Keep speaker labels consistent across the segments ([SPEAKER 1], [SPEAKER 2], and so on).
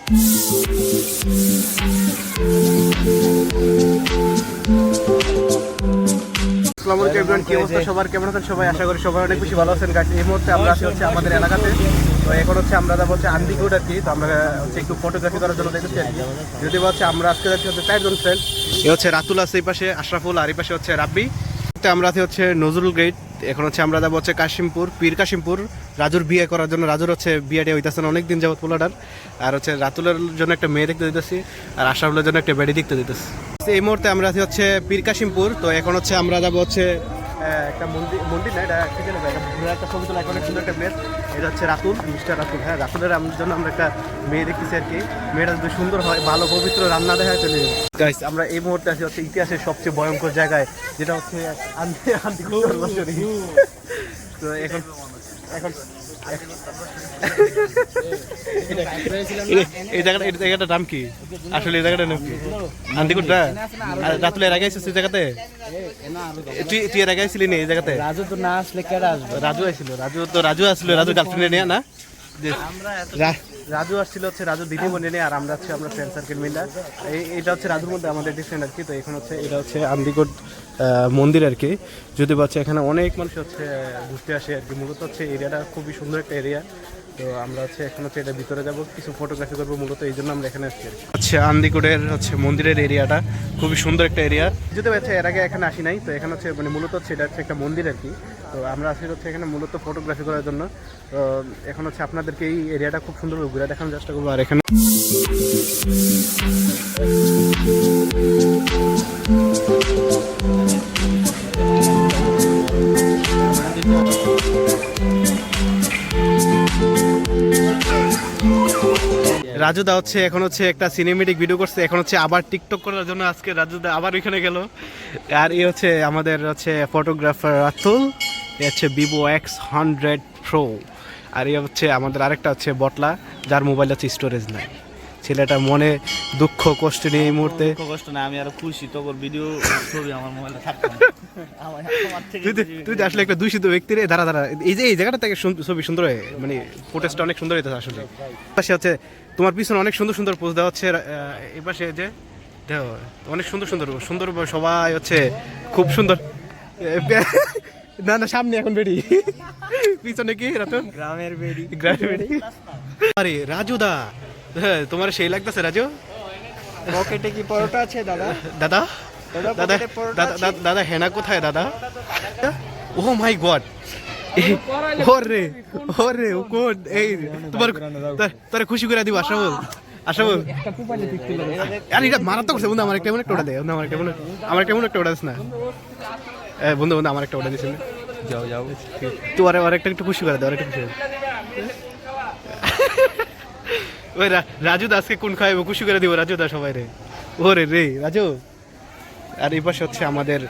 [SPEAKER 1] আসসালামু আলাইকুম এভরিওয়ান, কি অবস্থা সবার, কেমন আছেন সবাই? আশা করি সবাই অনেক বেশি ভালো আছেন। গাইস, এই মুহূর্তে আমরা আছি হচ্ছে আমাদের এলাকাতে। তো এখন হচ্ছে আমরা যাবো হচ্ছে আন্দিকুট আর কি। তো আমরা হচ্ছে একটু ফটোগ্রাফি করার জন্য দেখেছি আর কি। যদি হচ্ছে আমরা আজকে যাচ্ছি হচ্ছে 4 জন ফ্রেন্ড। এই হচ্ছে রাতুল আছে, এই পাশে আশরাফুল, আর এই পাশে হচ্ছে রাব্বি। আমরা আছি হচ্ছে নজরুল গেট। এখন হচ্ছে আমরা যাবো হচ্ছে কাশিমপুর, পীর কাশিমপুর, রাজুর বিয়ে করার জন্য। রাজুর হচ্ছে বিয়েটা হইতেছে না অনেকদিন যাবত পোলাটার। আর হচ্ছে রাতুলের জন্য একটা মেয়ে দেখতে দিতেছি, আর আশরাফুলের জন্য একটা বেডি দেখতে দিতেছি। এই মুহূর্তে আমরা আছি হচ্ছে পীর কাশিমপুর। তো এখন হচ্ছে আমরা যাবো হচ্ছে একটা মন্দির না, এটা ঠিক আছে, একটা ছবি তোলা, অনেক সুন্দর একটা মেয়ে। এটা হচ্ছে রাতুল, মিস্টার রাতুল। হ্যাঁ, রাতুলের জন্য আমরা একটা মেয়ে দেখতেছি আর কি। মেয়েটা যদি সুন্দর হয়, ভালো পবিত্র রান্না দেখায় চলে। গাইস, আমরা এই মুহূর্তে আছি হচ্ছে ইতিহাসের সবচেয়ে ভয়ঙ্কর জায়গায়, যেটা হচ্ছে তো এখন এই জায়গাটার নাম কি আসলে? এই জায়গাটার নাম কি? আন্দিকুটটা? রাতুল এর আগে আসছিস এই জায়গাতে? তুই এর আগে আসছিলি না এই জায়গাতে?
[SPEAKER 2] রাজু তো না আসলে কেডা আসবে?
[SPEAKER 1] রাজু আসছিল, রাজু আসছিল, রাজুর গার্লফ্রেন্ড নিয়ে না? রাজু আসছিল হচ্ছে রাজুর দিদি বোন নিয়ে, আর আমরা হচ্ছে আমরা ফ্রেন্ড সার্কেল মিলে। এটা হচ্ছে রাজুর মধ্যে আমাদের ডিফারেন্ট আর কি। তো এখন হচ্ছে এটা হচ্ছে আন্দিকুট মন্দির আর কি। যদি পাচ্ছে এখানে অনেক মানুষ হচ্ছে ঘুরতে আসে আর কি। মূলত হচ্ছে এরিয়াটা খুবই সুন্দর একটা এরিয়া। তো আমরা হচ্ছে এখন হচ্ছে এটা ভিতরে যাবো, কিছু ফটোগ্রাফি করবো, মূলত এই জন্য আমরা এখানে আসছি। হচ্ছে আন্দিকুটের হচ্ছে মন্দিরের এরিয়াটা খুবই সুন্দর একটা এরিয়া। যদি হচ্ছে এর আগে এখানে আসি নাই। তো এখানে হচ্ছে মানে মূলত হচ্ছে এটা হচ্ছে একটা মন্দির আর কি। তো আমরা আসি হচ্ছে এখানে মূলত ফটোগ্রাফি করার জন্য। তো এখন হচ্ছে আপনাদেরকে এই এরিয়াটা খুব সুন্দর ঘুরে দেখানোর চেষ্টা করবো। আর এখানে রাজুদা হচ্ছে এখন হচ্ছে একটা সিনেমেটিক ভিডিও করছে, এখন হচ্ছে আবার টিকটক করার জন্য আজকে রাজুদা আবার ওইখানে গেল। আর এই হচ্ছে আমাদের হচ্ছে ফটোগ্রাফার রাতুল, এ হচ্ছে ভিভো X100 Pro। আর এই হচ্ছে আমাদের আরেকটা হচ্ছে বটলা, যার মোবাইল হচ্ছে স্টোরেজ নাই। ছেলেটা মনে দুঃখ কষ্ট নিয়ে এই মুহূর্তে।
[SPEAKER 2] কষ্ট না, আমি আরো খুশি। তোর ভিডিও ছবি আমার মোবাইলে থাকতো না।
[SPEAKER 1] তুই আসলে একটা দূষিত ব্যক্তি রে। দাঁড়া, এই জায়গাটা থেকে ছবি সুন্দর হয়, মানে ফুটেজটা অনেক সুন্দর হইতেছে আসলে। পাশে হচ্ছে তোমার পিছনে অনেক সুন্দর সুন্দর পোজ দেওয়া হচ্ছে। এই পাশে যে দেখো অনেক সুন্দর সুন্দর সবাই হচ্ছে খুব সুন্দর। না সামনে এখন বেড়ি, পিছনে কি রাতুল?
[SPEAKER 2] গ্রামের বেড়ি।
[SPEAKER 1] আরে রাজুদা, হ্যাঁ তোমার সেই লাগতেছে রাজু।
[SPEAKER 2] পকেটে কি পরোটা আছে দাদা?
[SPEAKER 1] দাদা দাদা হেনা কোথায় দাদা? ও মাই গড, ওরে ও কোন? এই তোমার তোরে খুশি করে দিব আশরাফুল। আরে এটা মারাত্মক করছে বন্ধু। আমার একটা মনে একটা ওটা দেয়, আমার একটা মনে একটা ওটা দিস না বন্ধু। আমার একটা ওটা দিস না।
[SPEAKER 2] যাও
[SPEAKER 1] তুই আরেকটা একটু খুশি করে দে, আরেকটা খুশি। ওই রাজু দা আজকে কোন খাইবো, খুশি করে দিব রাজু দা সবাই রে। ওরে রে রাজু। আর এই পাশে হচ্ছে আমাদের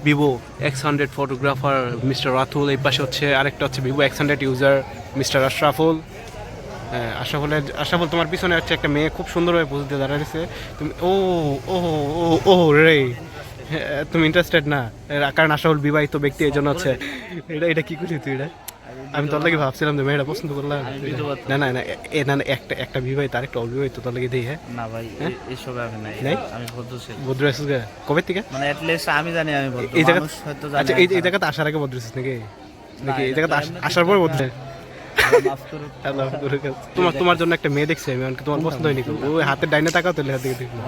[SPEAKER 1] Vivo X100 photographer mister Ratul. এই পাশে হচ্ছে আরেকটা হচ্ছে Vivo X100 user mister Ashraful. হ্যাঁ, আশরাফুল তোমার পিছনে হচ্ছে একটা মেয়ে খুব সুন্দরভাবে পোজ দিয়ে দাঁড়িয়েছে। তুমি ও রে, তুমি ইন্টারেস্টেড না? কারণ আশরাফুল বিবাহিত ব্যক্তি, এই জন্য হচ্ছে এটা কি করলি তুই? এটা আমি তোর লাগে ভাবছিলাম যে মেয়েটা পছন্দ করলাম। না একটা বিবাহিত আর একটা অবিবাহিত তোর লাগে দিই। হ্যাঁ
[SPEAKER 2] না ভাই, এইসব আমি নাই। আমি ভদ্র আছিস
[SPEAKER 1] কবে থেকে? মানে
[SPEAKER 2] অ্যাটলিস্ট আমি জানি আমি ভদ্র।
[SPEAKER 1] এই জায়গা
[SPEAKER 2] হয়তো
[SPEAKER 1] আচ্ছা, এই জায়গাতে আসার আগে ভদ্র আছিস নাকি? এই জায়গাতে আসার পর ভদ্র? তোমার জন্য একটা মেয়ে দেখছি আমি, তোমার পছন্দ হয়নি? ওই হাতের ডাইনে তাকাও তো, হাত দিকে দেখবো।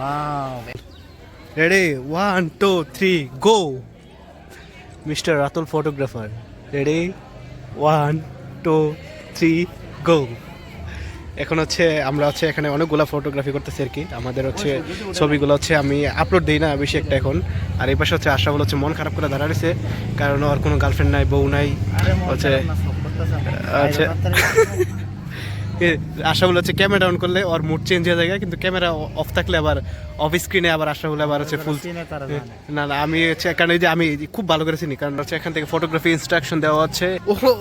[SPEAKER 1] রেডি 1 2 3 গো। মিস্টার রাতুল ফটোগ্রাফার, রেডি 1 2 3 গো। এখন হচ্ছে আমরা হচ্ছে এখানে অনেকগুলো ফটোগ্রাফি করতেছি আর কি। আমাদের হচ্ছে ছবিগুলো হচ্ছে আমি আপলোড দিই না বেশি একটা এখন। আর এই পাশে হচ্ছে আশরাফুল হচ্ছে মন খারাপ করে দাঁড়াইছে, কারণ ওর কোনো গার্লফ্রেন্ড নাই, বউ নাই হচ্ছে। আচ্ছা, আশরাফুল হচ্ছে ক্যামেরা অন করলে ওর মুড চেঞ্জ হয়ে যায়, কিন্তু ক্যামেরা অফ থাকলে আবার অফ স্ক্রিনে আবার আশরাফুল আবার হচ্ছে ফুল। না আমি হচ্ছে কারণ এই যে আমি খুব ভালো করে চিনি, কারণ হচ্ছে এখান থেকে ফটোগ্রাফি ইনস্ট্রাকশন দেওয়া হচ্ছে।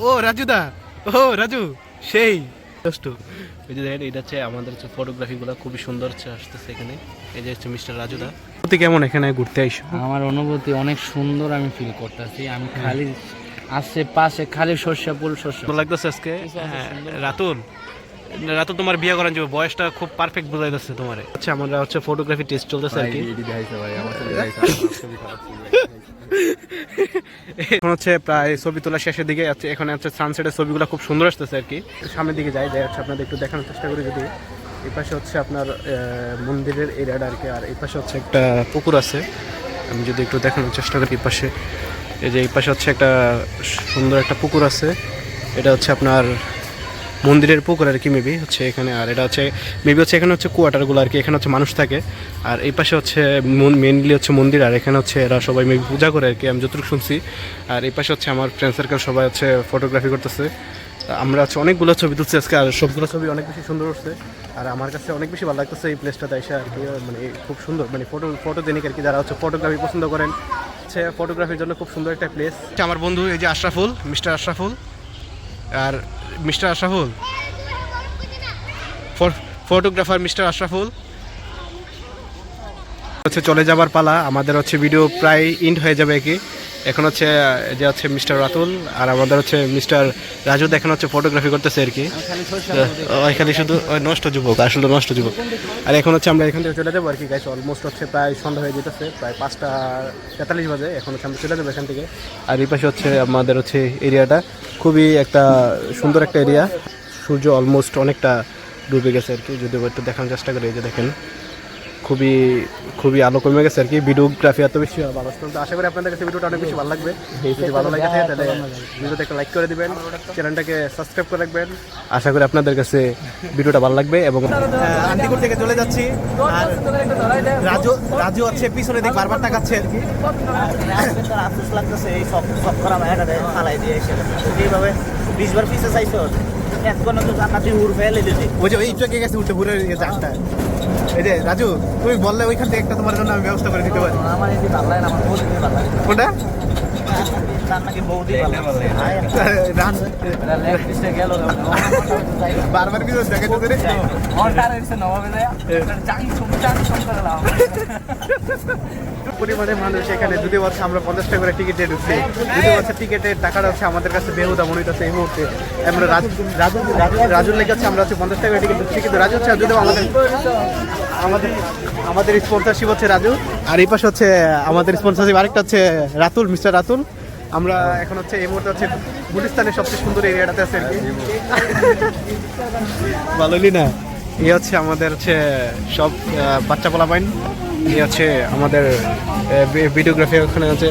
[SPEAKER 1] ও রাজুদা, রাজু সেই কষ্ট। এই যে দেখেন, এটা হচ্ছে আমাদের হচ্ছে ফটোগ্রাফিগুলো খুবই সুন্দর হচ্ছে আসতেছে এখানে। এই যে হচ্ছে মিস্টার রাজুদা। অনুভূতি কেমন এখানে ঘুরতে আইসো?
[SPEAKER 2] আমার অনুভূতি অনেক সুন্দর, আমি ফিল করতেছি। আমি খালি আশেপাশে খালি সর্ষে ফুল লাগতেছে
[SPEAKER 1] আজকে। রাতুল রাত তোমার বিয়ে করার যাবে, বয়সটা খুব পারফেক্ট বোঝাই যাচ্ছে তোমার। আচ্ছা আমরা হচ্ছে ফটোগ্রাফি টেস্ট চলতেছে আর কি। এখন হচ্ছে প্রায় ছবি তোলা শেষের দিকে আছে, এখানে হচ্ছে সানসেটের ছবিগুলো খুব সুন্দর আসতেছে আর কি। সামনের দিকে যাই হচ্ছে আপনাদের একটু দেখানোর চেষ্টা করি। যদি এই পাশে হচ্ছে আপনার মন্দিরের এরিয়াটা আর কি, আর এই পাশে হচ্ছে একটা পুকুর আছে। আমি যদি একটু দেখানোর চেষ্টা করি, এই পাশে এই যে এই পাশে হচ্ছে একটা সুন্দর একটা পুকুর আছে। এটা হচ্ছে আপনার মন্দিরের পুকুর আর কি মেবি হচ্ছে এখানে। আর এটা হচ্ছে মেবি হচ্ছে এখানে হচ্ছে কোয়ার্টারগুলো আর কি, এখানে হচ্ছে মানুষ থাকে। আর এই পাশে হচ্ছে মেনলি হচ্ছে মন্দির, আর এখানে হচ্ছে এরা সবাই মেবি পূজা করে আর কি, আমি যতটুকু শুনছি। আর এই পাশে হচ্ছে আমার ফ্রেন্ড সার্কেল সবাই হচ্ছে ফটোগ্রাফি করতেছে। আমরা হচ্ছে অনেকগুলো ছবি তুলছি আজকে, আর সবগুলো ছবি অনেক বেশি সুন্দর হচ্ছে। আর আমার কাছে অনেক বেশি ভালো লাগতেছে এই প্লেসটাতে এসে আর কি। মানে খুব সুন্দর, মানে ফটোজেনিক আর কি, যারা হচ্ছে ফটোগ্রাফি পছন্দ করেন হচ্ছে ফটোগ্রাফির জন্য খুব সুন্দর একটা প্লেস। আমার বন্ধু এই যে আশরাফুল, মিস্টার আশরাফুল। আর mister Ashraful, photographer mister Ashraful হচ্ছে চলে যাবার পালা। আমাদের হচ্ছে ভিডিও প্রায় ইন্ড হয়ে যাবে কি। এখন হচ্ছে যে হচ্ছে মিস্টার রাতুল আর আমাদের হচ্ছে মিস্টার রাজু এখন হচ্ছে ফটোগ্রাফি করতেছে আর কি। এখানে শুধু নষ্ট যুবক, আসলে নষ্ট যুবক। আর এখন হচ্ছে আমরা এখান থেকে চলে যাবো আর কি গাইস। অলমোস্ট হচ্ছে প্রায় সন্ধ্যা হয়ে যেতেছে, প্রায় 5টা 43 বাজে। এখন হচ্ছে আমরা চলে যাবো এখান থেকে। আর এই পাশে হচ্ছে আমাদের হচ্ছে এরিয়াটা খুবই একটা সুন্দর একটা এরিয়া। সূর্য অলমোস্ট অনেকটা ডুবে গেছে আর কি, যদি একটু দেখানোর চেষ্টা করি। এই যে দেখেন খুবই খুবই আলো কমে গেছে আর কি। ভিডিওগ্রাফি এত বেশি ভালো আসতো, তো আশা করি আপনাদের কাছে ভিডিওটা অনেক বেশি ভালো লাগবে। যদি ভালো লাগে থাকে তাহলে ভিডিওতে একটা লাইক করে দিবেন, চ্যানেলটাকে সাবস্ক্রাইব করে রাখবেন। আশা করি আপনাদের কাছে ভিডিওটা ভালো লাগবে। এবং আন্দিকুর থেকে চলে যাচ্ছি, আর রাজু রাজু হচ্ছে পিছনে দিক বারবার তাকাচ্ছে আর কি।
[SPEAKER 3] আফসোস লাগতেছে এই সব সব করা মায়াটা ফালাই দিয়ে এসে এইভাবে 20 বার পিছে চাইছো এখন তো জান্নাতি উড় ফেলে দিতে।
[SPEAKER 1] ওই যে একটু আগে গেছে উঠে ঘুরে গেছে আটটা। এই যে রাজু তুমি বললে ওইখান থেকে একটা তোমার জন্য আমি ব্যবস্থা করে দিতে পারি।
[SPEAKER 3] আমার এই ভালো লাগে না, আমার বউদি ভালো লাগে।
[SPEAKER 1] কোনটা?
[SPEAKER 3] তার নাকি বউদি ভালো লাগে।
[SPEAKER 1] রান
[SPEAKER 3] লেগ পিছে গেল
[SPEAKER 1] বারবার কিছু দেখাতে পারে।
[SPEAKER 3] অর্ডার হইছে নবাবে যায় চাং ছুম করলাম।
[SPEAKER 1] পরিমাণে মানুষ এখানে, যদি বলছে আমরা 50 টাকা করে টিকিট দিয়ে ঢুকছি, যদি বলছে টিকিটের টাকাটা হচ্ছে আমাদের কাছে বেহুদা মনে হইতেছে এই মুহূর্তে। আমরা রাজুর লেগে হচ্ছে আমরা হচ্ছে 50 টাকা টিকিট ঢুকছি, কিন্তু রাজু হচ্ছে যদি আমাদের স্পন্সরশিপ হচ্ছে রাজু। আর এই পাশে হচ্ছে আমাদের স্পন্সরশিপ আরেকটা হচ্ছে রাতুল, মিস্টার রাতুল। আমরা এখন হচ্ছে এই মুহূর্তে হচ্ছে গুলিস্তানের সবচেয়ে সুন্দর এরিয়াটাতে আছে আর কি। ভালোই না, এই হচ্ছে আমাদের হচ্ছে সব বাচ্চা পোলা পাইন। এই হচ্ছে আমাদের ভিডিওগ্রাফি ওখানে হচ্ছে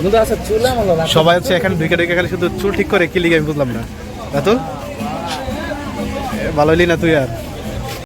[SPEAKER 1] সবাই হচ্ছে এখানে ঢুকে ঢুকে খালি শুধু চুল ঠিক করে কি লিগে আমি বুঝলাম না। রাতুল ভালোই না তুই আর